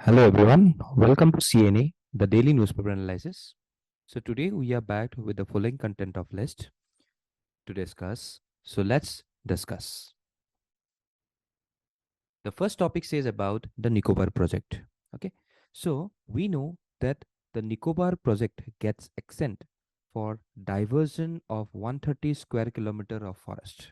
Hello everyone, welcome to CNA, the daily newspaper analysis. So today we are back with the following content of list to discuss. So let's discuss. The first topic says about the Nicobar project. Okay, so we know that the Nicobar project gets exempt for diversion of 130 square kilometer of forest.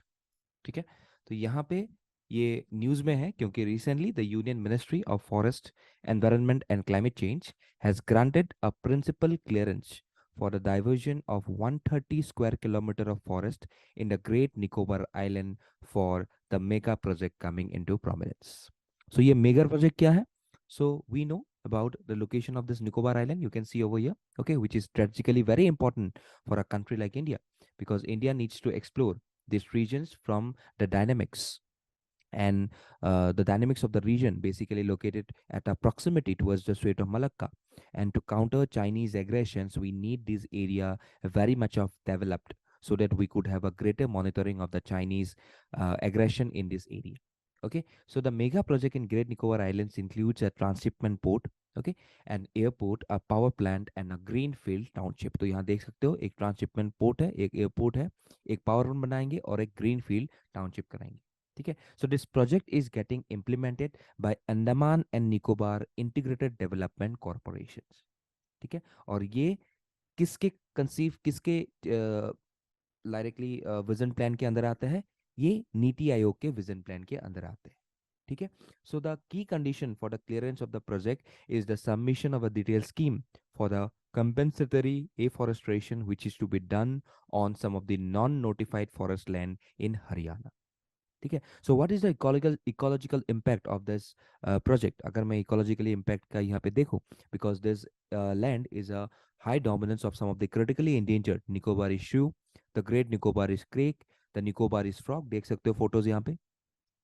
ठीक है, तो यहाँ पे ये news में है क्योंकि recently the union ministry of forest environment and climate change has granted a principal clearance for the diversion of 130 square kilometer of forest in the Great Nicobar Island for the mega project coming into prominence. So ये mega project क्या है? So we know about the location of this Nicobar Island. You can see over here, okay, which is strategically very important for a country like India because India needs to explore these regions from the dynamics and the dynamics of the region basically located at a proximity towards the Strait of Malacca. And to counter Chinese aggressions, we need this area very much of developed so that we could have a greater monitoring of the Chinese aggression in this area. Okay, so the mega project in Great Nicobar Islands includes a transshipment port, okay, an airport, a power plant and a greenfield township. तो यहाँ देख सकते हो एक transshipment port है, एक airport है, एक पावर प्लांट बनाएंगे और एक ग्रीनफील्ड टाउनशिप कराएंगे. ठीक है, so this project is getting implemented by Andaman and Nicobar integrated development corporation. ठीक है, और ये किसके कंसीव किसके डायरेक्टली विजन प्लान के अंदर आता है? ये नीति आयोग के विजन प्लान के अंदर आते हैं. ठीक है, so the key condition for the clearance of the project is the submission of a detail scheme for the compensatory afforestation which is to be done on some of the non-notified forest land in Haryana. ठीक है, so what is the ecological impact of this project? अगर मैं ecologically impact का यहाँ पे देखूं, because this land is a high dominance of some of the critically endangered Nicobarese shrew, the great Nicobarese crake, the Nicobarese frog. देख सकते हो photos यहाँ पे.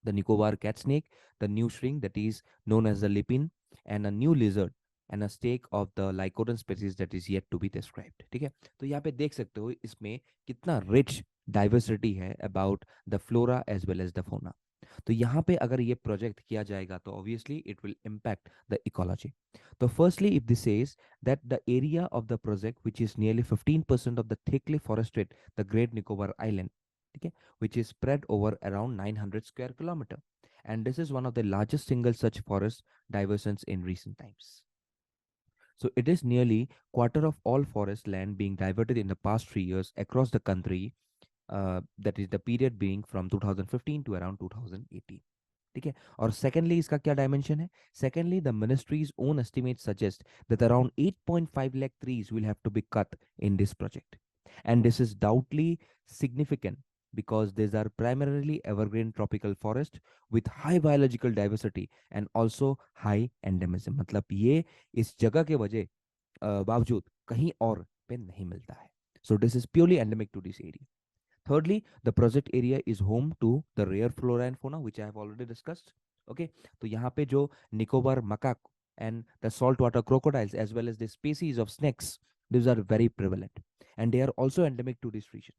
The Nicobar cat snake, the new shrimp that is known as the lipin, and a new lizard and a stake of the lycodon species that is yet to be described. ठीक है, तो यहाँ पे देख सकते हो इसमें कितना रिच डाइवर्सिटी है about the flora as well as the fauna. तो यहाँ पे अगर ये प्रोजेक्ट किया जाएगा तो obviously it will impact the ecology. तो firstly if this says that the area of the project which is nearly 15% of the thickly forested the great Nicobar island, okay, which is spread over around 900 square kilometer, and this is one of the largest single such forest diversions in recent times. So it is nearly quarter of all forest land being diverted in the past 3 years across the country, that is the period being from 2015 to around 2018. ठीक है, और secondly इसका क्या dimension है? Secondly the ministries own estimate suggest that around 8.5 lakh trees will have to be cut in this project, and this is doubtly significant because these are primarily evergreen tropical forest with high biological diversity and also high endemism. मतलब ये इस जगह के वजह बावजूद कहीं और पे नहीं मिलता है. So this is purely endemic to this area. Thirdly, the project area is home to the rare flora and fauna, which I have already discussed. Okay, तो यहाँ पे जो Nicobar macaque and the saltwater crocodiles as well as the species of snakes, these are very prevalent and they are also endemic to this region.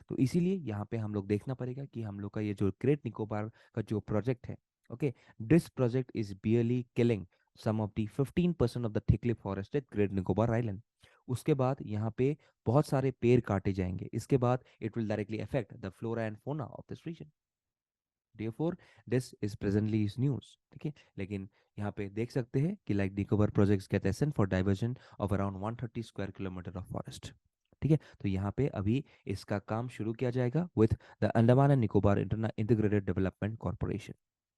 तो इसीलिए यहाँ पे हम लोग देखना पड़ेगा कि हम लोग का ये जो ग्रेट निकोबार का जो प्रोजेक्ट है, okay, this project is barely killing some of the 15% of the thickly forested great Nicobar island. उसके बाद यहाँ पे बहुत सारे पेड़ काटे जाएंगे. इसके बाद it will directly affect the flora and fauna of this region. Therefore, this is presently is news. ठीक है, लेकिन यहाँ पे देख सकते हैं कि like Nicobar projects get assent for diversion of around 130 square kilometre of forest. ठीक है, तो यहाँ पे अभी इसका काम शुरू किया जाएगा with the Andaman and Nicobar integrated development corporation.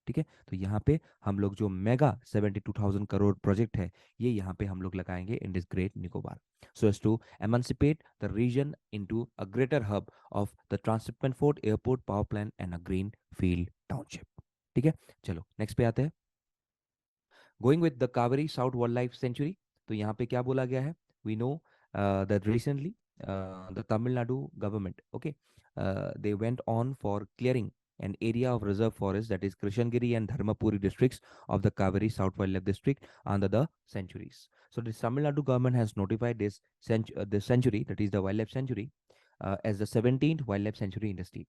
ठीक है, तो यहाँ पे हम लोग जो मेगा 72,000 करोड़ प्रोजेक्ट है ये यहाँ पे हम लोग लगाएंगे in this great Nicobar, so as to emancipate the region into a greater hub of the transshipment port, airport, power plant and a green field township. ठीक है, चलो नेक्स्ट पे आते हैं. Going with the Kaveri south wildlife sanctuary. तो यहाँ पे क्या बोला गया है? We know that recently the Tamil Nadu government, okay, they went on for clearing an area of reserve forest that is Krishnagiri and Dharmapuri districts of the Kaveri South Wildlife District under the sanctuaries. So the Tamil Nadu government has notified this sanctuary, that is the wildlife sanctuary, as the 17th wildlife sanctuary in the state.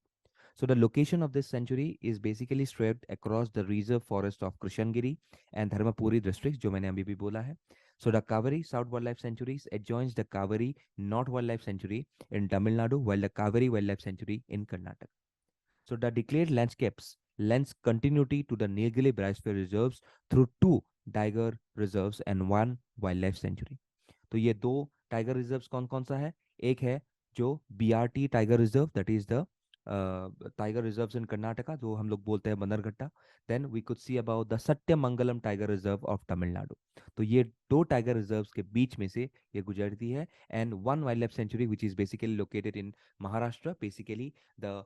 So the location of this sanctuary is basically spread across the reserve forest of Krishnagiri and Dharmapuri districts, जो मैंने अभी भी बोला है. So the Kaveri South Wildlife Sanctuaries adjoins the Kaveri North Wildlife Sanctuary in Tamil Nadu, while the Kaveri Wildlife Sanctuary in Karnataka. So the declared landscapes lends continuity to the Nilgiri Biosphere Reserves through two tiger reserves and one wildlife sanctuary. तो ये दो tiger reserves कौन कौन सा है? एक है जो BRT tiger reserve, that is the tiger reserves in Karnataka, जो हम लोग बोलते हैं Bannerghatta. Then we could see about the Sathyamangalam tiger reserve of Tamil Nadu. तो ये दो टाइगर रिजर्व्स के बीच में से ये गुजरती है. And one wild life sanctuary which is basically located in Maharashtra, basically the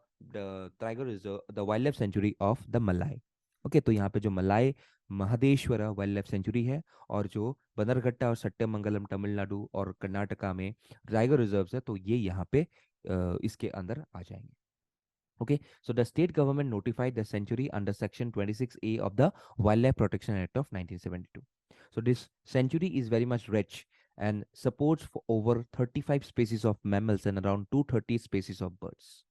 tiger reserve, the wild life sanctuary of the मलाई. ओके, तो यहाँ पे जो मलाई महादेश्वर वाइल्ड लाइफ सेंचुरी है और जो बंदरघट्टा और सट्टेमंगलम तमिलनाडु और कर्नाटका में टाइगर रिजर्व्स है, तो ये यहाँ पे इसके अंदर आ जाएंगे. Okay, so the state government notified the sanctuary under Section 26A of the Wildlife Protection Act of 1972. So this sanctuary is very much rich and supports for over 35 species of mammals and around 230 species of birds.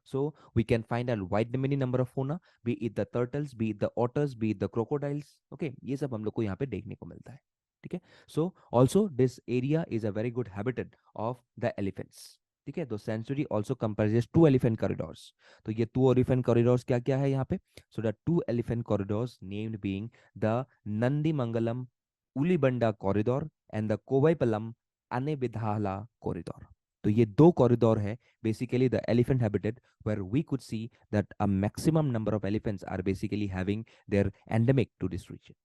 So we can find a wide many number of fauna, be it the turtles, be it the otters, be it the crocodiles. Okay, ये सब हम लोग को यहाँ पे देखने को मिलता है. ठीक है. So also this area is a very good habitat of the elephants. ठीक है. तो century also comprises two elephant corridors. तो ये two elephant corridors क्या क्या है यहाँ पे? So the two elephant corridors named being the Nandi Mangalam Ulibanda corridor and the Kovaipalam Anebidhala corridor. तो ये दो कॉरिडोर है basically the elephant habitat where we could see that a maximum number of elephants are basically having their endemic to this region.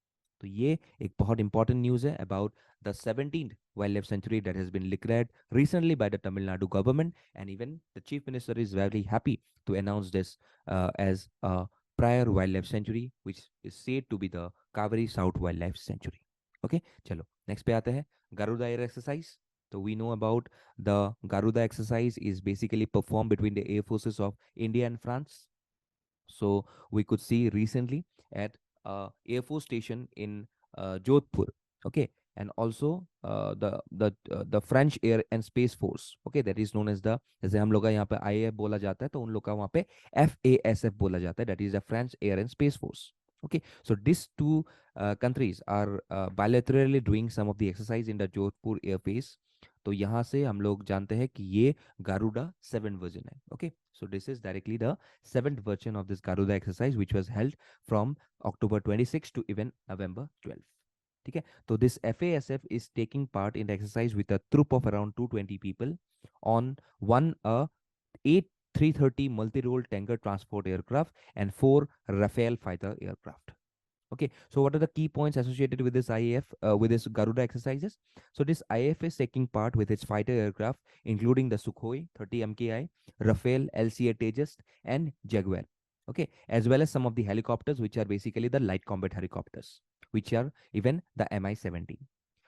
तो ये एक बहुत important news है about the 17th wildlife sanctuary that has been declared recently by the Tamil Nadu government, and even the chief minister is very happy to announce this as a prior wildlife sanctuary which is said to be the Kaveri South Wildlife Sanctuary. Okay, चलो next पे आते हैं Garuda air exercise. So we know about the Garuda exercise is basically performed between the air forces of India and France. So we could see recently at Air Force Station in Jodhpur. Okay, and also the French Air and Space Force. Okay, that is known as the, जैसे हम लोग का यहाँ पे IAF बोला जाता है, तो उन लोग का वहाँ पे FASF बोला जाता है, that is the French Air and Space Force. Okay, so these two countries are bilaterally doing some of the exercise in the Jodhpur airbase. तो यहाँ से हम लोग जानते हैं कि ये गारुडा 7 वर्जन है. Okay, so this is directly the 7th version of this Garuda exercise which was held from October 26 to even November 12. ठीक है. तो this FASF is taking part in the exercise with a troop of around 220 people on one 8 330 multi-role tanker transport aircraft and 4 Rafale fighter aircraft. Okay, so what are the key points associated with this IAF, with this Garuda exercises? So this IAF is taking part with its fighter aircraft, including the Sukhoi 30 MKI, Rafale LCA Tejas, and Jaguar. Okay, as well as some of the helicopters, which are basically the light combat helicopters, which are even the Mi-17.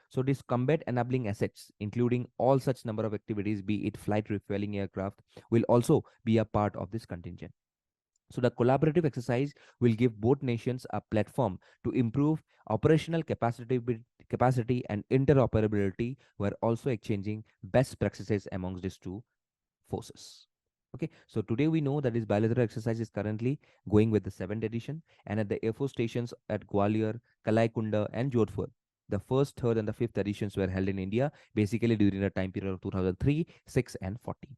So these combat enabling assets, including all such number of activities, be it flight refueling aircraft, will also be a part of this contingent. So the collaborative exercise will give both nations a platform to improve operational capacity and interoperability, while also exchanging best practices amongst these two forces. Okay, so today we know that this bilateral exercise is currently going with the 7th edition, and at the Air Force stations at Gwalior, Kalaikunda, and Jodhpur, the 1st, 3rd, and the 5th editions were held in India, basically during the time period of 2003, 6, and 40.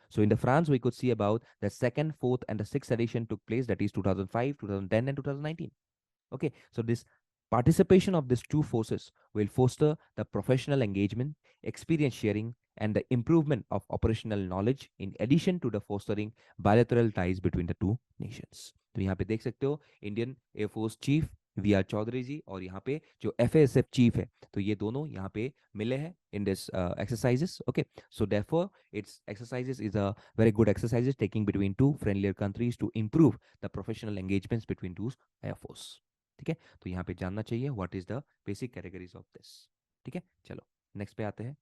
So in the France, we could see about the 2nd, 4th, and the 6th edition took place, that is 2005, 2010, and 2019. Okay, so this participation of these two forces will foster the professional engagement, experience sharing, and the improvement of operational knowledge in addition to the fostering bilateral ties between the two nations. तो यहाँ पे देख सकते हो Indian air force chief V R Chaudhari ji और यहाँ पे जो FASF चीफ है, तो ये दोनों यहाँ पे मिले हैं in this exercises. Okay, so therefore its exercises is a very good exercises taking between two friendlier countries to improve the professional engagements between two air force. ठीक है, तो यहाँ पे जानना चाहिए what is the basic categories of this. ठीक है, चलो नेक्स्ट पे आते हैं.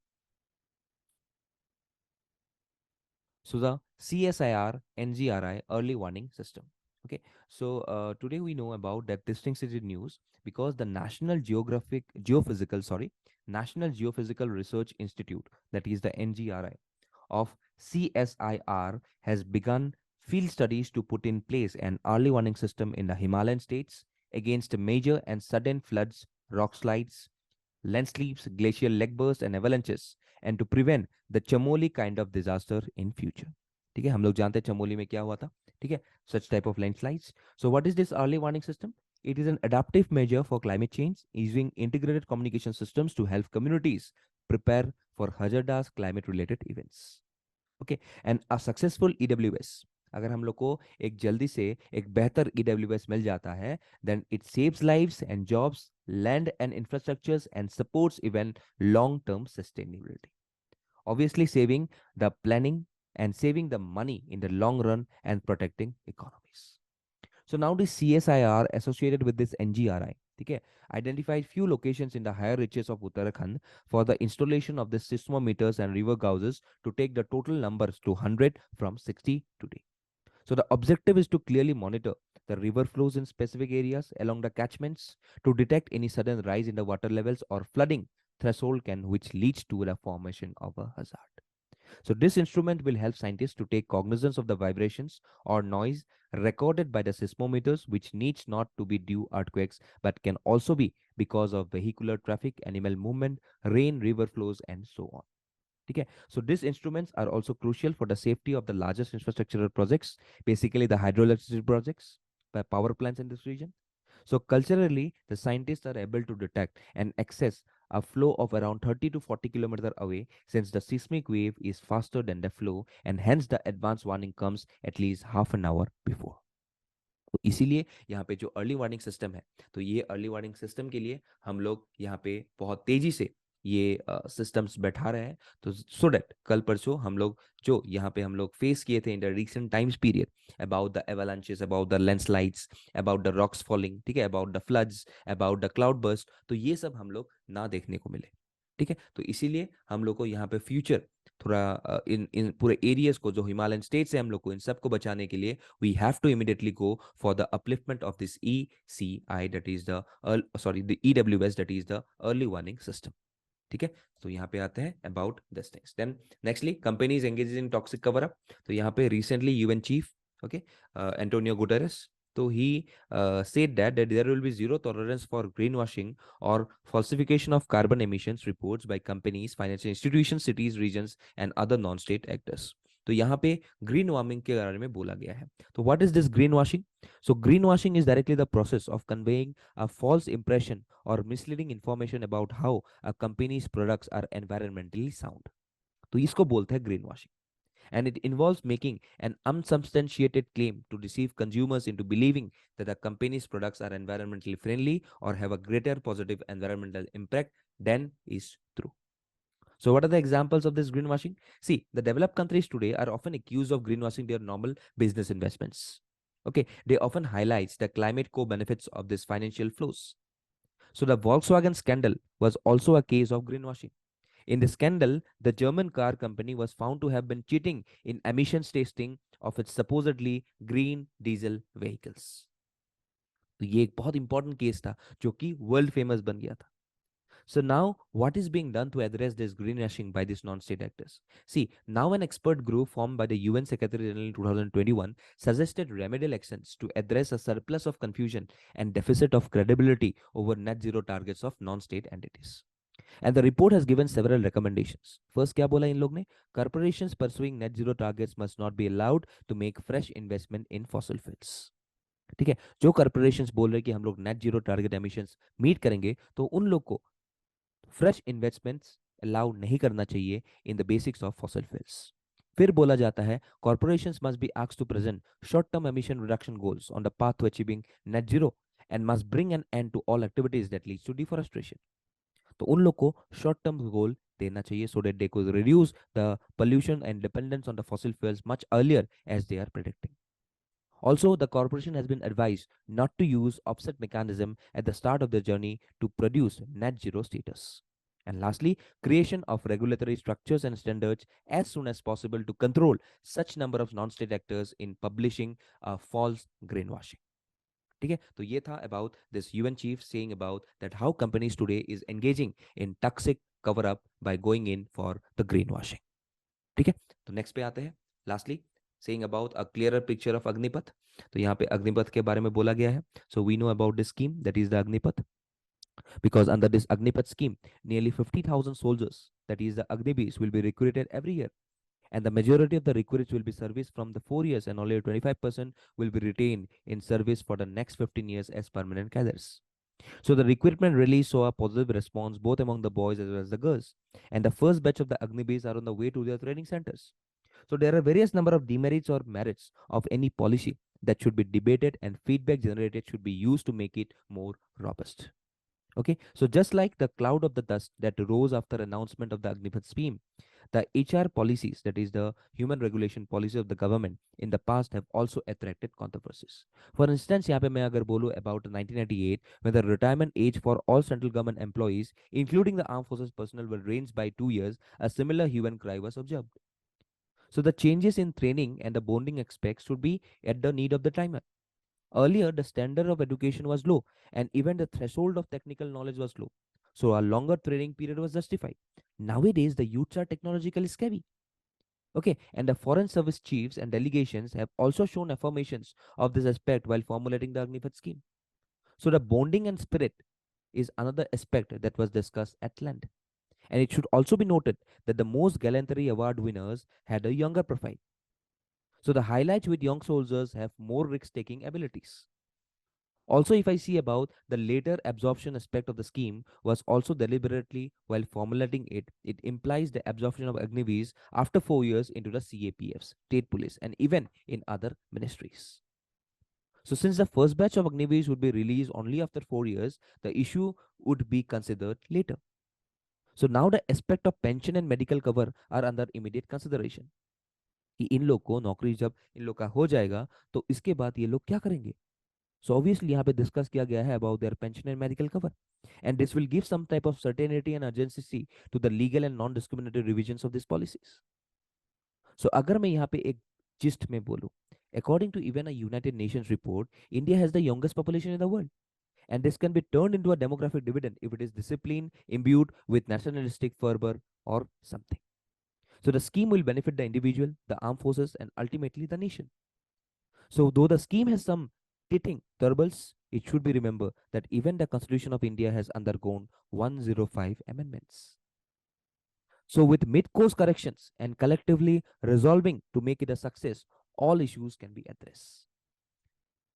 So the CSIR NGRI early warning system. Okay, so today we know about that distinctive news because the National Geophysical Research Institute, that is the NGRI of CSIR, has begun field studies to put in place an early warning system in the Himalayan states against major and sudden floods, rock slides, landslips, glacial leg bursts, and avalanches, and to prevent the Chamoli kind of disaster in future. ठीक है, हम लोग जानते हैं चमोली में क्या हुआ था. ठीक है, such type of landslides. So what is this early warning system? It is an adaptive measure for climate change using integrated communication systems to help communities prepare for hazardous climate related events. Okay, and a successful EWS, अगर हम लोग को एक जल्दी से एक बेहतर EWS मिल जाता है, then it saves lives and jobs, land and infrastructures and supports even long term sustainability, obviously saving the planning and saving the money in the long run and protecting economies. So now the CSIR associated with this NGRI, okay, identified few locations in the higher reaches of Uttarakhand for the installation of the seismometers and river gauges to take the total numbers to 100 from 60 today. So the objective is to clearly monitor the river flows in specific areas along the catchments to detect any sudden rise in the water levels or flooding threshold can which leads to the formation of a hazard. So this instrument will help scientists to take cognizance of the vibrations or noise recorded by the seismometers, which needs not to be due earthquakes, but can also be because of vehicular traffic, animal movement, rain, river flows, and so on. Okay, so these instruments are also crucial for the safety of the largest infrastructural projects, basically the hydroelectricity projects, power plants in this region. So culturally, the scientists are able to detect and access a flow of around 30 to 40 kilometers away, since the seismic wave is faster than the flow, and hence the advance warning comes at least half an hour before. तो इसीलिए यहाँ पे जो early warning system है, तो ये early warning system के लिए हम लोग यहाँ पे बहुत तेजी से ये सिस्टम्स बैठा रहे हैं, तो सो डेट कल परसों हम लोग जो यहाँ पे हम लोग फेस किए थे in the recent times period, about the avalanches, about the landslides, about the rocks falling, ठीक है, about the floods, about the cloud burst, तो ये सब हम लोग ना देखने को मिले. ठीक है, तो इसीलिए हम लोग को यहाँ पे फ्यूचर थोड़ा इन इन पूरे एरियाज को जो हिमालयन स्टेट्स है हम लोग को इन सबको बचाने के लिए we have to immediately go for the upliftment of this ECI, that is the the EWS, that is the early warning system. ठीक है, तो यहाँ पे आते हैं about this things. Then nextly companies engage in toxic cover up, तो यहाँ पे recently UN chief, okay, Antonio Guterres, so he said that there will be zero tolerance for greenwashing or falsification of carbon emissions reports by companies, financial institutions, cities, regions, and other non-state actors. तो यहाँ पे green warming के बारे में बोला गया है. तो what is this green washing? So green washing is directly the process of conveying a false impression or misleading information about how a company's products are environmentally sound. तो इसको बोलते हैं green washing. And it involves making an unsubstantiated claim to deceive consumers into believing that a company's products are environmentally friendly or have a greater positive environmental impact than is true. So what are the examples of this greenwashing? See, the developed countries today are often accused of greenwashing their normal business investments. Okay, they often highlight the climate co-benefits of these financial flows. So the Volkswagen scandal was also a case of greenwashing. In the scandal, the German car company was found to have been cheating in emissions testing of its supposedly green diesel vehicles. तो ये एक बहुत important case था जो कि world famous बन गया था. So now, what is being done to address this greenwashing by these non-state actors? See, now an expert group formed by the UN Secretary General in 2021 suggested remedial actions to address a surplus of confusion and deficit of credibility over net zero targets of non-state entities. And the report has given several recommendations. First, क्या बोला इन लोग ने? Corporations pursuing net zero targets must not be allowed to make fresh investment in fossil fuels. ठीक है, जो corporations बोल रहे हैं कि हम लोग net zero target emissions meet करेंगे, तो उन लोग को फ्रेश इन्वेस्टमेंट्स अलाउ नहीं करना चाहिए in the basics of fossil fuels. फिर बोला जाता है corporations must be asked to present short-term emission reduction goals on the path to achieving net zero and must bring an end to all activities that leads to deforestation. तो उन लोग को short term goal देना चाहिए so that they could reduce the pollution and dependence on the fossil fuels much earlier as they are predicting. Also, the corporation has been advised not to use offset mechanism at the start of the journey to produce net zero status. And lastly, creation of regulatory structures and standards as soon as possible to control such number of non-state actors in publishing false greenwashing. ठीक है, तो ये था about this UN chief saying about that how companies today is engaging in toxic cover up by going in for the green washing. ठीक है, तो next पे आते हैं. Lastly, saying about a clearer picture of Agnipath. तो यहाँ पे अग्निपथ के बारे में बोला गया है. So we know about this scheme, that is the Agnipath, because under this Agnipath scheme, nearly 50,000 soldiers, that is the Agnibees, will be recruited every year. And the majority of the recruits will be serviced from the 4 years, and only 25% will be retained in service for the next 15 years as permanent cadets. So the recruitment really saw a positive response both among the boys as well as the girls. And the first batch of the Agnibees are on the way to their training centers. So there are various number of demerits or merits of any policy that should be debated, and feedback generated should be used to make it more robust. Okay, so just like the cloud of the dust that rose after announcement of the Agnipath scheme, the HR policies, that is the human regulation policy of the government in the past, have also attracted controversies. For instance, यहाँ पे मैं अगर बोलूँ about 1998, when the retirement age for all central government employees, including the armed forces personnel, were raised by 2 years, a similar hue and cry was observed. So the changes in training and the bonding aspects should be at the need of the time. Earlier, the standard of education was low, and even the threshold of technical knowledge was low. So a longer training period was justified. Nowadays, the youths are technologically savvy. Okay, and the foreign service chiefs and delegations have also shown affirmations of this aspect while formulating the Agnipath scheme. So the bonding and spirit is another aspect that was discussed at length. And it should also be noted that the most gallantry award winners had a younger profile. So the highlights with young soldiers have more risk-taking abilities. Also, if I see about the later absorption aspect of the scheme was also deliberately while formulating it, it implies the absorption of Agnivees after 4 years into the CAPFs, state police, and even in other ministries. So since the first batch of Agnivees would be released only after 4 years, the issue would be considered later. So now the aspect of pension and medical cover are under immediate consideration. कि इन लोग को नौकरी जब इन लोग का हो जाएगा तो इसके बाद ये लोग क्या करेंगे. So obviously यहाँ पे डिस्कस किया गया है about their pension and medical cover, and this will give some type of certainty and urgency to the legal and non-discriminatory revisions of these policies. So अगर मैं यहाँ पे एक gist में बोलूँ, according to even a United Nations report, India has the youngest population in the world, and this can be turned into a demographic dividend if it is disciplined, imbued with nationalistic fervor or something. So the scheme will benefit the individual, the armed forces, and ultimately the nation. So though the scheme has some teething troubles, it should be remembered that even the Constitution of India has undergone 105 amendments. So with mid-course corrections and collectively resolving to make it a success, all issues can be addressed.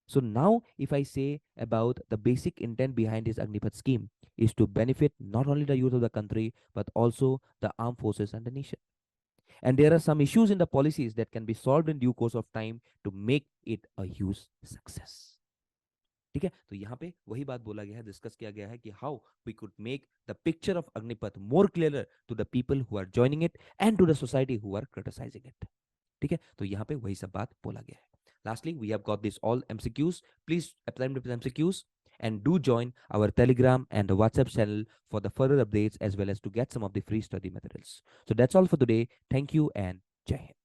So now if I say about the basic intent behind this Agnipath scheme is to benefit not only the youth of the country, but also the armed forces and the nation. And there are some issues in the policies that can be solved in due course of time to make it a huge success. ठीक है, तो यहाँ पे वही बात बोला गया है, डिस्कस किया गया है कि how we could make the picture of Agnipath more clear to the people who are joining it and to the society who are criticising it. ठीक है, तो यहाँ पे वही सब बात बोला गया है. Lastly, we have got this all MCQs. Please apply with MCQs and do join our Telegram and the WhatsApp channel for the further updates as well as to get some of the free study materials. So that's all for today. Thank you and Jai Hind.